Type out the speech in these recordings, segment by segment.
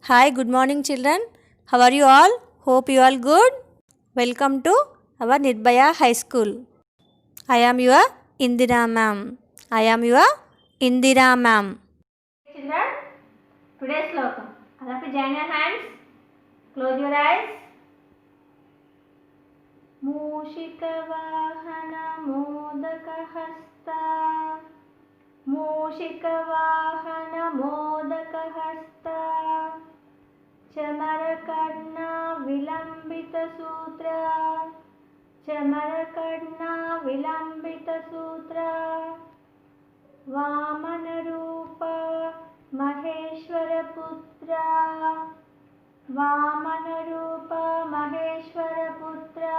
Hi, good morning, children. How are you all? Hope you all good. Welcome to our Nirbhaya High School. I am your Indira ma'am. I am your Indira ma'am. Children, today's slokam. All of you join your hands. Close your eyes. मूषिकवाहन मोदकहस्ता मूषिकवाहन मोदकहस्ता चमरकर्णा विलम्बितसूत्रा चमरकर्णा विलम्बितसूत्रा वामनरूप महेश्वरपुत्रा वामनरूप महेश्वरपुत्रा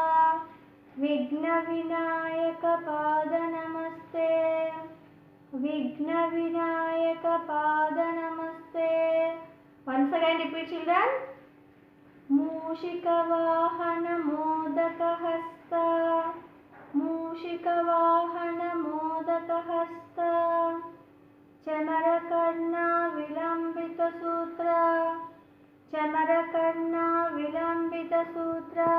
विघ्नविनायकपादनमस्ते विघ्नविनायकपादनमस्ते. Once again repeat, children. मूषिकवाहन मोदकहस्ता मूषिकवाहन मोदकहस्ता चमरकर्णा विलम्बितसूत्रा चमरकर्णा विलम्बितसूत्रा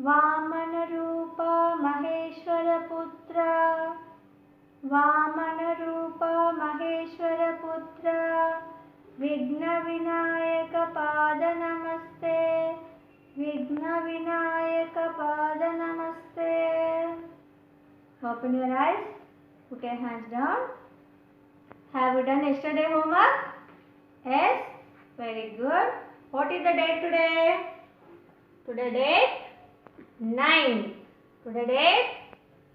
वामनरूप महेश्वरपुत्रा वामनरूप महेश्वरपुत्रा विघ्नविनायकपादनमस्ते विघ्नविनायकपादनमस्ते. Open your eyes. Put your hands down. Have you done yesterday homework? Yes? Very good. What is the date today? Today date 9. Today date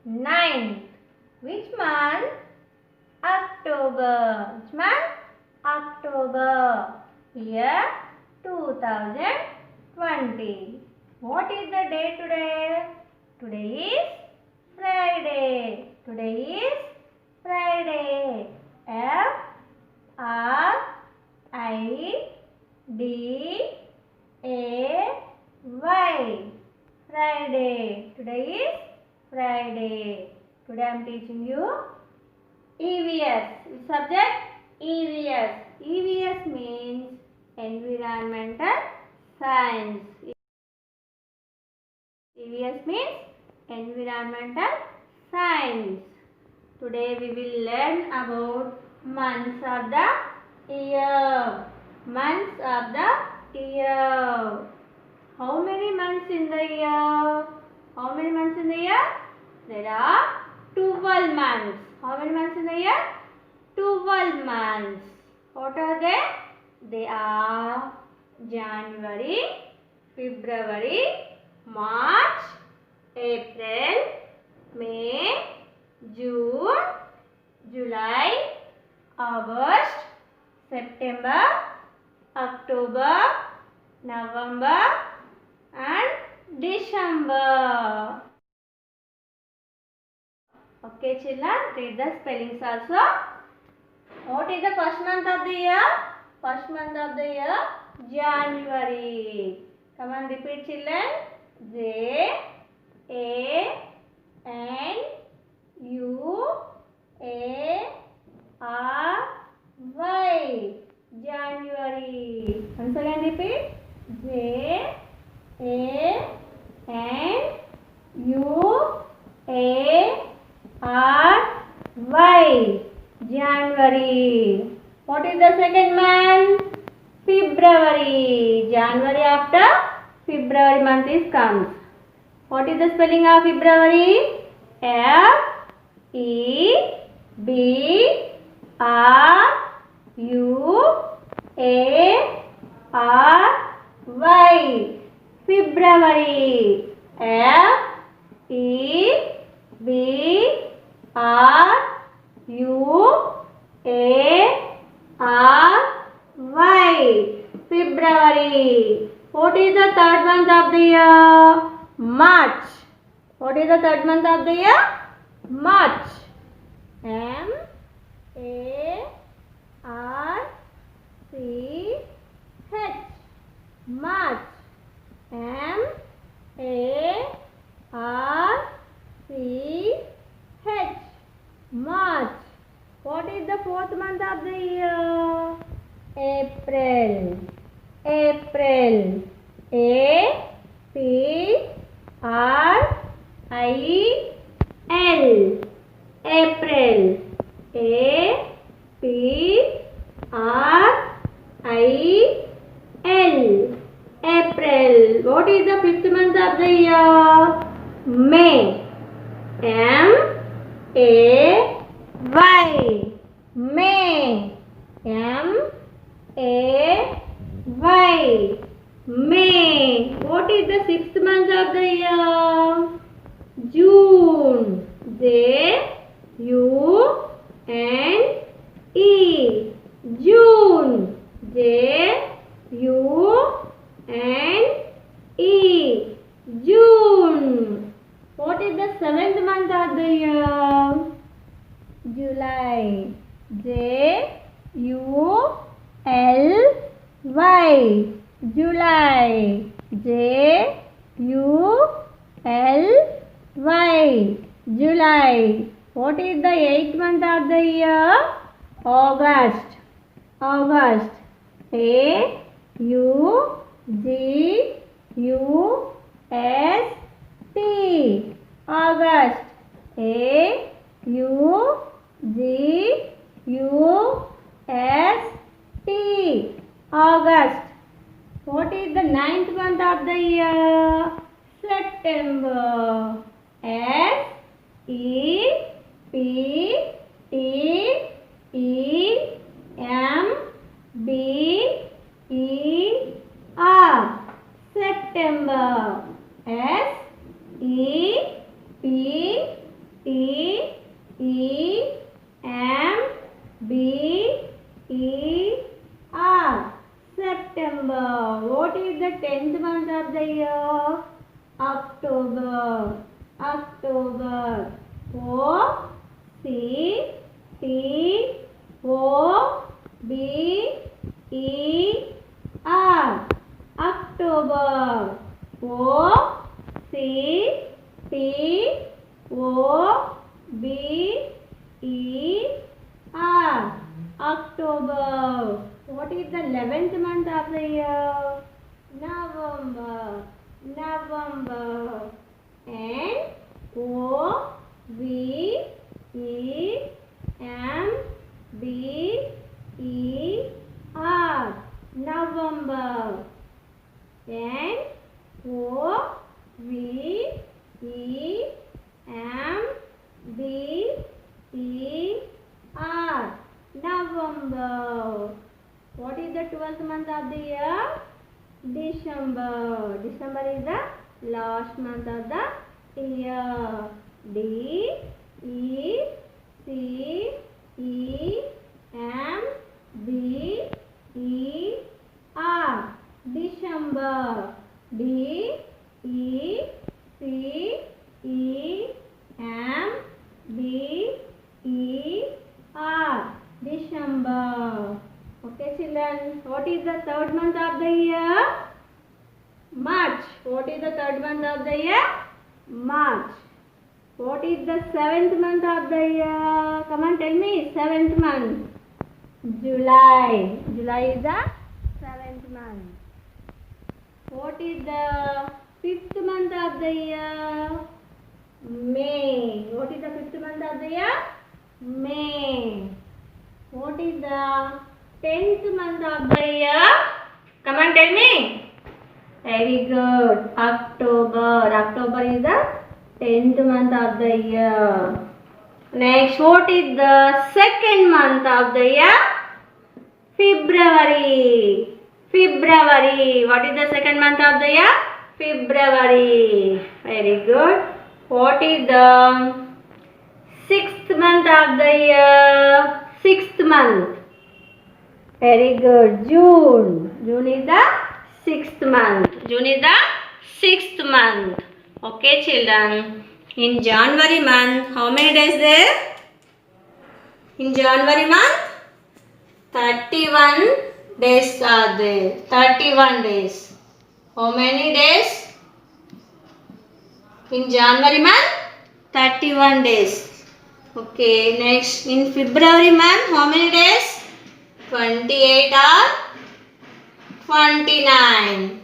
9. Which month? October. Which month? October. Year 2020. What is the date today? Today is Friday. Today is Friday. F R I D A Y. Friday. Today is Friday. Today I am teaching you EVS. Which subject? EVS. EVS means Environmental Science. EVS means Environmental Science. Today we will learn about months of the year. Months of the year. How many months in the year? How many months in the year? There are 12 months. How many months in the year? 12 months. What are they? They are January, February, March, April, May, June, July, August, September, October, November and December. Okay, children, read the spellings also. What is the first month of the year? First month of the year, January. Come on, repeat, children. J A N U A R Y. January. Once again repeat. J A N U A R Y. January. What is the second month? February. January after February month is comes. What is the spelling of February? F E B R U A R Y. February. F E B R U A R Y. February. What is the third month of the year? March. What is the third month of the year? March. M A R C H. March. M A R C H. March. What is the fourth month of the year? April. April. A-P-R-I-L. April. A-P-R-I-L. April. What is the fifth month of the year? May. M-A-Y. May. M-A-Y. May. What is the sixth month of the year? June. J-U-N-E. June. J-U-N-E. June. What is the seventh month of the year? July. J-U-L-Y. July. J-U-L-Y. July. What is the eighth month of the year? August. August. A-U-G-U-S-T. August. A-U-G-U-S-T. August. What is the ninth month of the year? September. S-E-P-T-E-M-B-E-R. September. S-E-P-T-E-M-B-E-R. September. What is the 10th month of the year? October. October. O-C-T-O-B-E-R. October. O-C-T-O-B-E-R. October. What is the 11th month of the year? November. November. N-O-V-E-M-B-E-R. November. N-O-V-E-M-B-E-R. November. What is the 12th month of the year? December. December is the last month of the year. D-E-C-E-M-B-E-R. December. D-E-C-E-M-B-E-R. December. Okay, children. What is the third month of the year? March. What is the third month of the year? March. What is the seventh month of the year? Come on, tell me. Seventh month. July. July is the seventh month. What is the fifth month of the year? May. What is the fifth month of the year? May. What is the 10th month of the year? Come on, tell me. Very good. October. October is the 10th month of the year. Next, what is the second month of the year? February. February. What is the second month of the year? February. Very good. What is the sixth month of the year? Sixth month. Very good. June. June is the sixth month. June is the sixth month. Okay, children. In January month, how many days there? In January month, 31 days are there. 31 days. How many days? In January month, 31 days. Okay, next in February month, how many days? 28 or 29?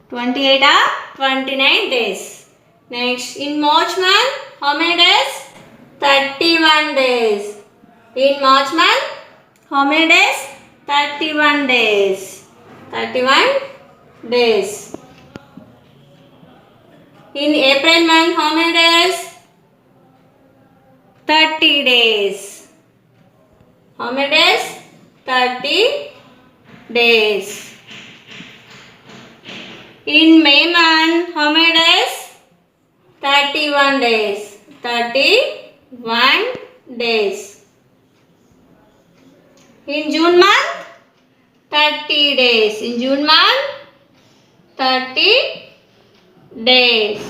28 or 29 days. Next, in March month, how many days? 31 days. In March month, how many days? 31 days. 31 days. In April month, how many days? 30 days. How many days? 30 days. In May month, how many days? 31 days. 31 days. In June month, 30 days. In June month, 30 days.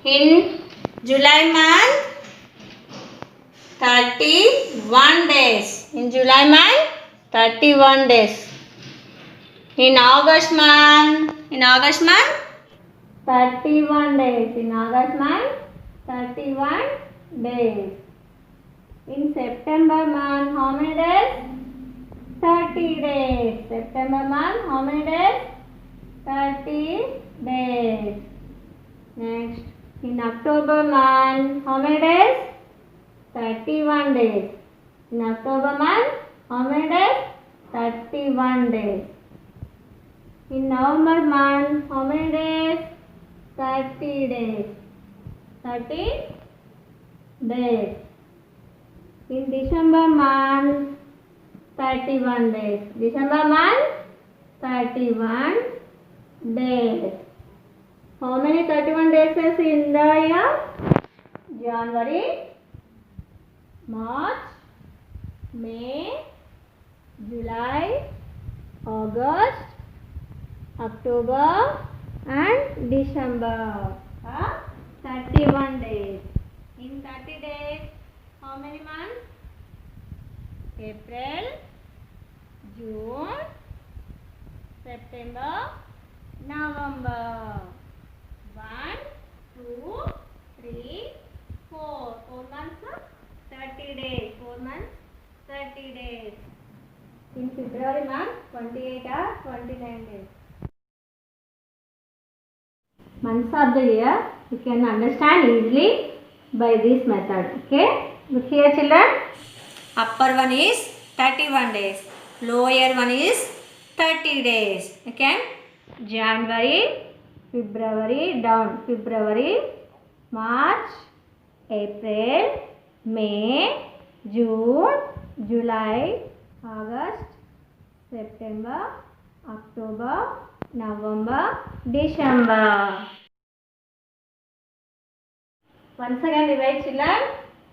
In July month, 31 days. In July month, 31 days. In August month, 31 days. In August month, 31 days. In September month, how many days? 30 days. September month, how many days? 30 days. Next, in October month, how many days? 31 days. In October month, how many days? 31 days. In November month, how many days? 30 days. 30 days. In December month, 31 days. December month, 31 days. How many 31 days is in the year? January, March, May, July, August, October and December. 31 days. In 30 days, how many months? April, June, September, November. 1, 2, 3, 4. 4 months, 30 days. 4 months, 30 days. In February month, 28 or 29 days. Months of the year, you can understand easily by this method. Okay? Look here, children. Upper one is 31 days. Lower one is 30 days. Okay? January, February, down. February, March, April, May, June, July, August, September, October, November, December. Once again revise, children.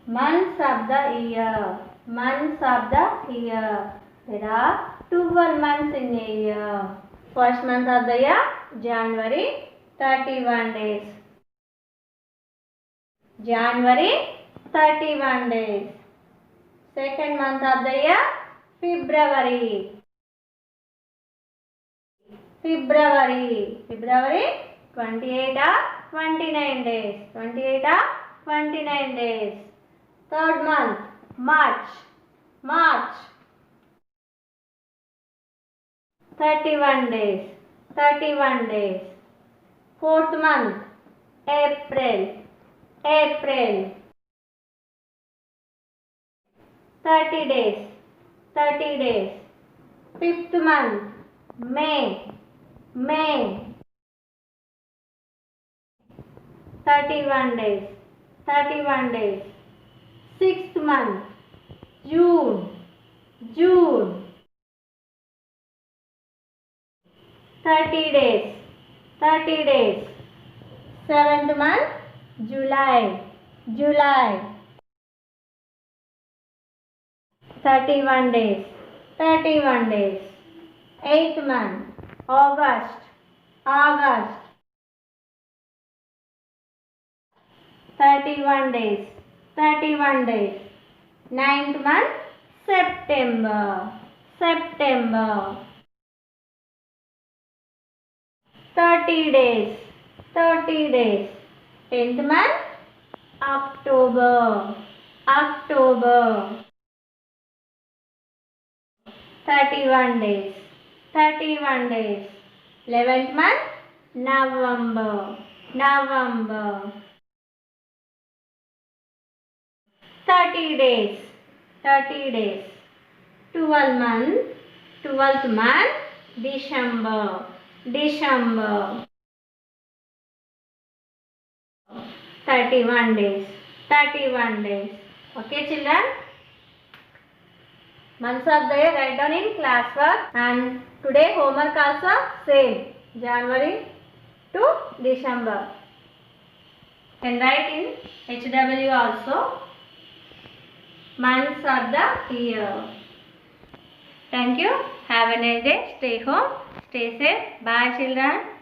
Months of the year. Months of the year. There are 12 months in a year. First month of the year, January, 31 days. January, 31 days. Second month of the year, February. February, 28 or 29 days. 28 or 29 days. Third month, March. 31 days. 31 days. Fourth month, April. 30 days. 30 days. Fifth month, May. 31 days. 31 days. Sixth month, June. 30 days. 30 days. Seventh month, July. 31 days. 31 days. Eighth month, August. 31 days. 31 days. Ninth month, September. 30 days. 30 days. 10th month, October. October. 31 days. 31 days. 11th month, November. November. 30 days. 30 days. 12 month. 12th month, December. December. 31 days. 31 days. Okay, children? Months of the year write down in classwork, and today homework also same, January to December. Can write in HW also, months of the year. Thank you. Have a nice day. Stay home. Stay safe. Bye, children.